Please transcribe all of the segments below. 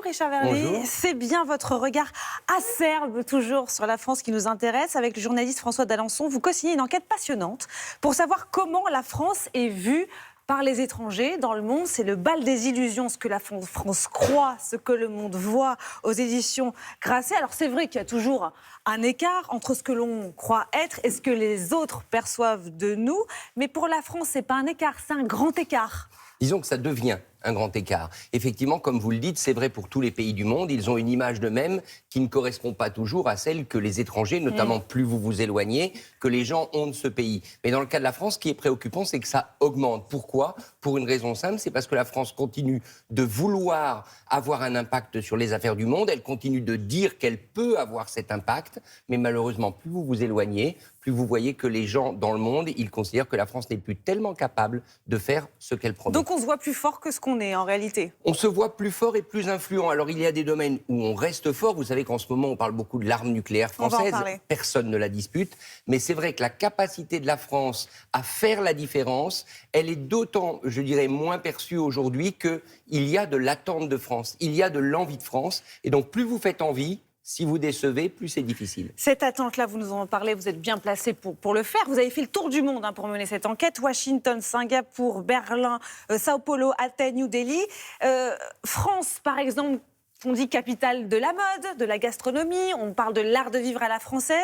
Richard Verly, Bonjour. c'est bien votre regard acerbe toujours sur la France qui nous intéresse. Avec le journaliste François d'Alençon, vous co-signez une enquête passionnante pour savoir comment la France est vue par les étrangers dans le monde. C'est le bal des illusions, ce que la France croit, ce que le monde voit, aux éditions Grasset. Alors c'est vrai qu'il y a toujours un écart entre ce que l'on croit être et ce que les autres perçoivent de nous. Mais pour la France, c'est pas un écart, c'est un grand écart. Disons que ça devient un grand écart. Effectivement, comme vous le dites, c'est vrai pour tous les pays du monde. Ils ont une image d'eux-mêmes qui ne correspond pas toujours à celle que les étrangers, notamment plus vous vous éloignez, que les gens ont de ce pays. Mais dans le cas de la France, ce qui est préoccupant, c'est que ça augmente. Pourquoi ? Pour une raison simple, c'est parce que la France continue de vouloir avoir un impact sur les affaires du monde. Elle continue de dire qu'elle peut avoir cet impact. Mais malheureusement, plus vous vous éloignez, plus vous voyez que les gens dans le monde, ils considèrent que la France n'est plus tellement capable de faire ce qu'elle promet. Donc on se voit plus fort que ce qu'on est en réalité. On se voit plus fort et plus influent. Alors il y a des domaines où on reste fort. Vous savez qu'en ce moment, on parle beaucoup de l'arme nucléaire française. Personne ne la dispute. Mais c'est vrai que la capacité de la France à faire la différence, elle est d'autant, je dirais, moins perçue aujourd'hui qu'il y a de l'attente de France. Il y a de l'envie de France. Et donc plus vous faites envie, si vous décevez, plus c'est difficile. Cette attente-là, vous nous en parlez, vous êtes bien placé pour le faire. Vous avez fait le tour du monde pour mener cette enquête. Washington, Singapour, Berlin, Sao Paulo, Athènes, New Delhi. France, par exemple, on dit capitale de la mode, de la gastronomie, on parle de l'art de vivre à la française.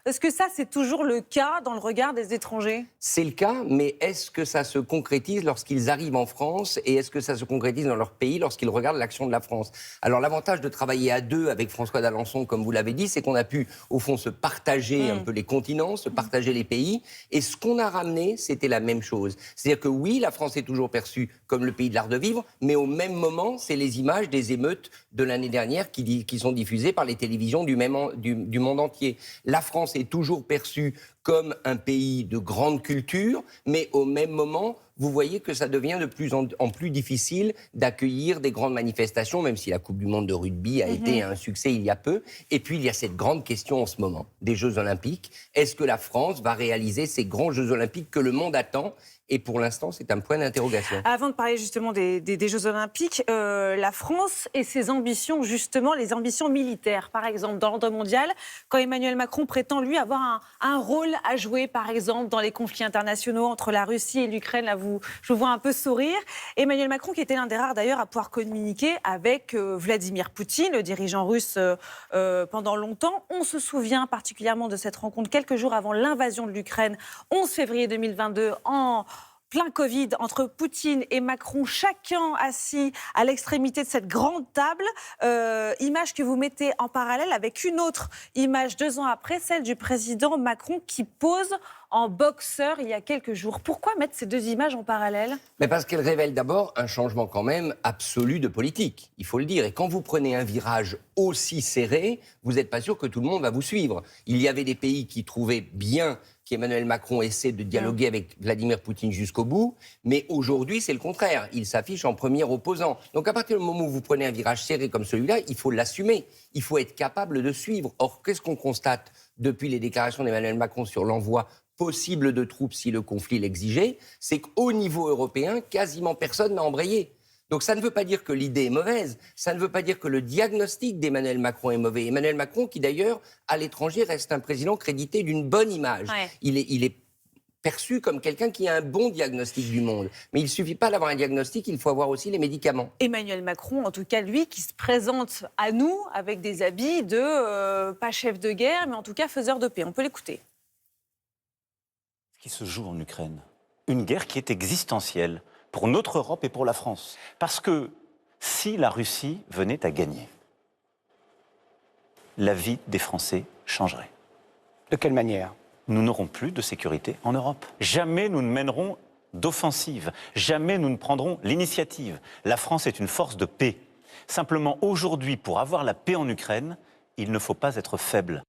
Est-ce que ça, c'est toujours le cas dans le regard des étrangers ? C'est le cas, mais est-ce que ça se concrétise lorsqu'ils arrivent en France et est-ce que ça se concrétise dans leur pays lorsqu'ils regardent l'action de la France ? Alors l'avantage de travailler à deux avec François d'Alençon, comme vous l'avez dit, c'est qu'on a pu, au fond, se partager un peu les continents, se partager les pays. Et ce qu'on a ramené, c'était la même chose. C'est-à-dire que oui, la France est toujours perçue comme le pays de l'art de vivre, mais au même moment, c'est les images des émeutes de l'année dernière qui sont diffusées par les télévisions du monde entier. La France est toujours perçue comme un pays de grande culture, mais au même moment, vous voyez que ça devient de plus en plus difficile d'accueillir des grandes manifestations, même si la Coupe du Monde de rugby a été un succès il y a peu. Et puis, il y a cette grande question en ce moment, des Jeux Olympiques. Est-ce que la France va réaliser ces grands Jeux Olympiques que le monde attend ? Et pour l'instant, c'est un point d'interrogation. Avant de parler justement des Jeux Olympiques, la France et ses ambitions, justement, les ambitions militaires, par exemple, dans l'ordre mondial, quand Emmanuel Macron prétend, lui, avoir un rôle à jouer, par exemple, dans les conflits internationaux entre la Russie et l'Ukraine, là, je vous vois un peu sourire. Emmanuel Macron, qui était l'un des rares, d'ailleurs, à pouvoir communiquer avec Vladimir Poutine, le dirigeant russe, pendant longtemps. On se souvient particulièrement de cette rencontre quelques jours avant l'invasion de l'Ukraine, 11 février 2022, en plein Covid, entre Poutine et Macron, chacun assis à l'extrémité de cette grande table. Image que vous mettez en parallèle avec une autre image 2 ans après, celle du président Macron qui pose en boxeur il y a quelques jours. Pourquoi mettre ces deux images en parallèle ? Mais parce qu'elles révèlent d'abord un changement quand même absolu de politique, il faut le dire. Et quand vous prenez un virage aussi serré, vous n'êtes pas sûr que tout le monde va vous suivre. Il y avait des pays qui trouvaient bien qu'Emmanuel Macron essaie de dialoguer avec Vladimir Poutine jusqu'au bout, mais aujourd'hui, c'est le contraire. Il s'affiche en premier opposant. Donc à partir du moment où vous prenez un virage serré comme celui-là, il faut l'assumer. Il faut être capable de suivre. Or, qu'est-ce qu'on constate depuis les déclarations d'Emmanuel Macron sur l'envoi possible de troupes si le conflit l'exigeait ? C'est qu'au niveau européen, quasiment personne n'a embrayé. Donc ça ne veut pas dire que l'idée est mauvaise, ça ne veut pas dire que le diagnostic d'Emmanuel Macron est mauvais. Emmanuel Macron, qui d'ailleurs, à l'étranger, reste un président crédité d'une bonne image. Ouais. Il est perçu comme quelqu'un qui a un bon diagnostic du monde. Mais il ne suffit pas d'avoir un diagnostic, il faut avoir aussi les médicaments. Emmanuel Macron, en tout cas lui, qui se présente à nous avec des habits de, pas chef de guerre, mais en tout cas faiseur de paix. On peut l'écouter. Ce qui se joue en Ukraine, une guerre qui est existentielle pour notre Europe et pour la France. Parce que si la Russie venait à gagner, la vie des Français changerait. De quelle manière ? Nous n'aurons plus de sécurité en Europe. Jamais nous ne mènerons d'offensive. Jamais nous ne prendrons l'initiative. La France est une force de paix. Simplement, aujourd'hui, pour avoir la paix en Ukraine, il ne faut pas être faible.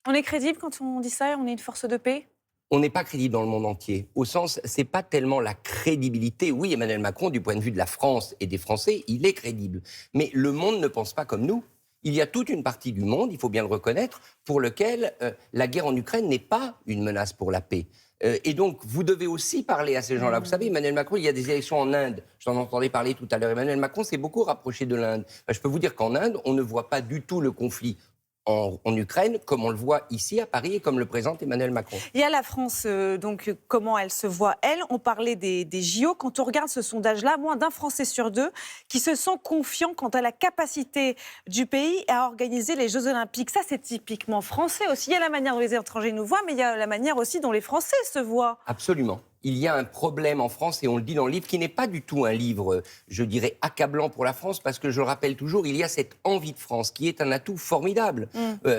On est crédible quand on dit ça, on est une force de paix ? On n'est pas crédible dans le monde entier. Au sens, c'est pas tellement la crédibilité. Oui, Emmanuel Macron, du point de vue de la France et des Français, il est crédible. Mais le monde ne pense pas comme nous. Il y a toute une partie du monde, il faut bien le reconnaître, pour lequel la guerre en Ukraine n'est pas une menace pour la paix. Et donc, vous devez aussi parler à ces gens-là. Vous savez, Emmanuel Macron, il y a des élections en Inde. J'en entendais parler tout à l'heure. Emmanuel Macron s'est beaucoup rapproché de l'Inde. Je peux vous dire qu'en Inde, on ne voit pas du tout le conflit en Ukraine, comme on le voit ici à Paris et comme le présente Emmanuel Macron. Il y a la France, donc comment elle se voit, elle. On parlait des JO. Quand on regarde ce sondage-là, moins d'un Français sur deux qui se sent confiant quant à la capacité du pays à organiser les Jeux Olympiques. Ça, c'est typiquement français aussi. Il y a la manière dont les étrangers nous voient, mais il y a la manière aussi dont les Français se voient. Absolument. Il y a un problème en France, et on le dit dans le livre, qui n'est pas du tout un livre, je dirais, accablant pour la France, parce que je le rappelle toujours, il y a cette envie de France, qui est un atout formidable.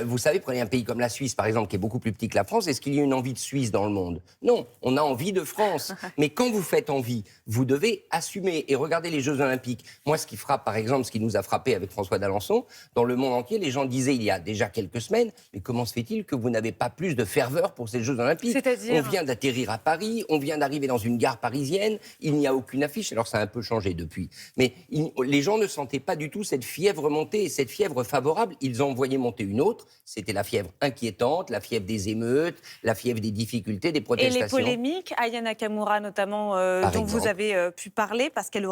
Vous savez, prenez un pays comme la Suisse, par exemple, qui est beaucoup plus petit que la France, est-ce qu'il y a une envie de Suisse dans le monde? Non, on a envie de France. Mais quand vous faites envie, vous devez assumer et regarder les Jeux Olympiques. Moi, ce qui frappe, par exemple, ce qui nous a frappé avec François d'Alençon, dans le monde entier, les gens disaient il y a déjà quelques semaines, mais comment se fait-il que vous n'avez pas plus de ferveur pour ces Jeux Olympiques? C'est-à-dire ? On vient d'atterrir à Paris, on vient d'arriver dans une gare parisienne, il n'y a aucune affiche, alors ça a un peu changé depuis. Mais les gens ne sentaient pas du tout cette fièvre monter, et cette fièvre favorable, ils en voyaient monter une autre, c'était la fièvre inquiétante, la fièvre des émeutes, la fièvre des difficultés, des protestations. Et les polémiques, Aya Nakamura notamment, dont vous avez pu parler, parce qu'elle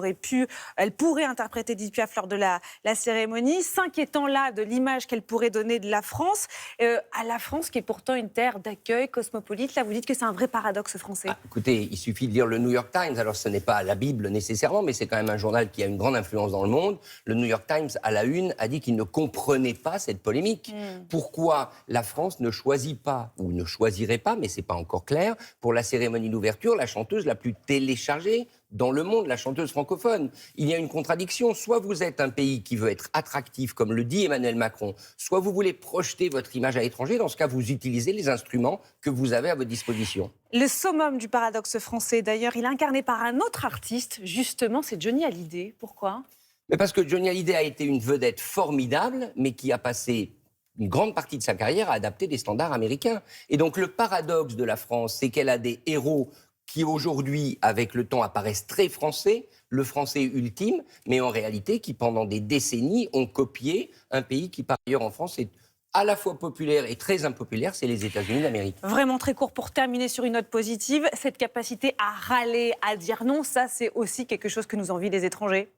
pourrait interpréter Edith Piaf lors de la cérémonie, s'inquiétant là de l'image qu'elle pourrait donner de la France, à la France qui est pourtant une terre d'accueil cosmopolite. Là, vous dites que c'est un vrai paradoxe français. Écoutez, il suffit de lire le New York Times, alors ce n'est pas la Bible nécessairement, mais c'est quand même un journal qui a une grande influence dans le monde. Le New York Times, à la une, a dit qu'il ne comprenait pas cette polémique. Pourquoi la France ne choisit pas, ou ne choisirait pas, mais c'est pas encore clair, pour la cérémonie d'ouverture, la chanteuse la plus téléchargée dans le monde, la chanteuse francophone. Il y a une contradiction. Soit vous êtes un pays qui veut être attractif, comme le dit Emmanuel Macron, soit vous voulez projeter votre image à l'étranger. Dans ce cas, vous utilisez les instruments que vous avez à votre disposition. Le summum du paradoxe français, d'ailleurs, il est incarné par un autre artiste, justement, c'est Johnny Hallyday. Pourquoi ? Mais parce que Johnny Hallyday a été une vedette formidable, mais qui a passé une grande partie de sa carrière à adapter des standards américains. Et donc le paradoxe de la France, c'est qu'elle a des héros qui aujourd'hui, avec le temps, apparaissent très français, le français ultime, mais en réalité qui, pendant des décennies, ont copié un pays qui, par ailleurs, en France, est à la fois populaire et très impopulaire, c'est les États-Unis d'Amérique. Vraiment très court pour terminer sur une note positive, cette capacité à râler, à dire non, ça c'est aussi quelque chose que nous envient les étrangers.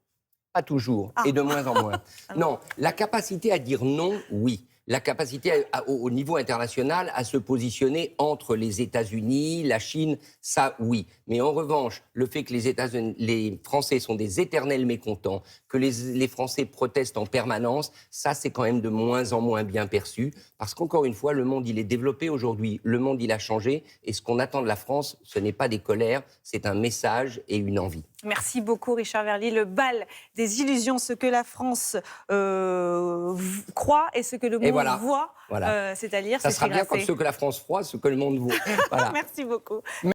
Pas toujours, et de moins en moins. Non, la capacité à dire non, oui. La capacité au niveau international à se positionner entre les États-Unis, la Chine, ça oui. Mais en revanche, le fait que les Français sont des éternels mécontents, que les Français protestent en permanence, ça c'est quand même de moins en moins bien perçu. Parce qu'encore une fois, le monde il est développé aujourd'hui, le monde il a changé. Et ce qu'on attend de la France, ce n'est pas des colères, c'est un message et une envie. Merci beaucoup Richard Verly. Le bal des illusions, ce que la France croit et ce que le monde voit, Voilà. c'est-à-dire... Ça sera bien comme ce que la France croit, ce que le monde voit. Voilà. Merci beaucoup.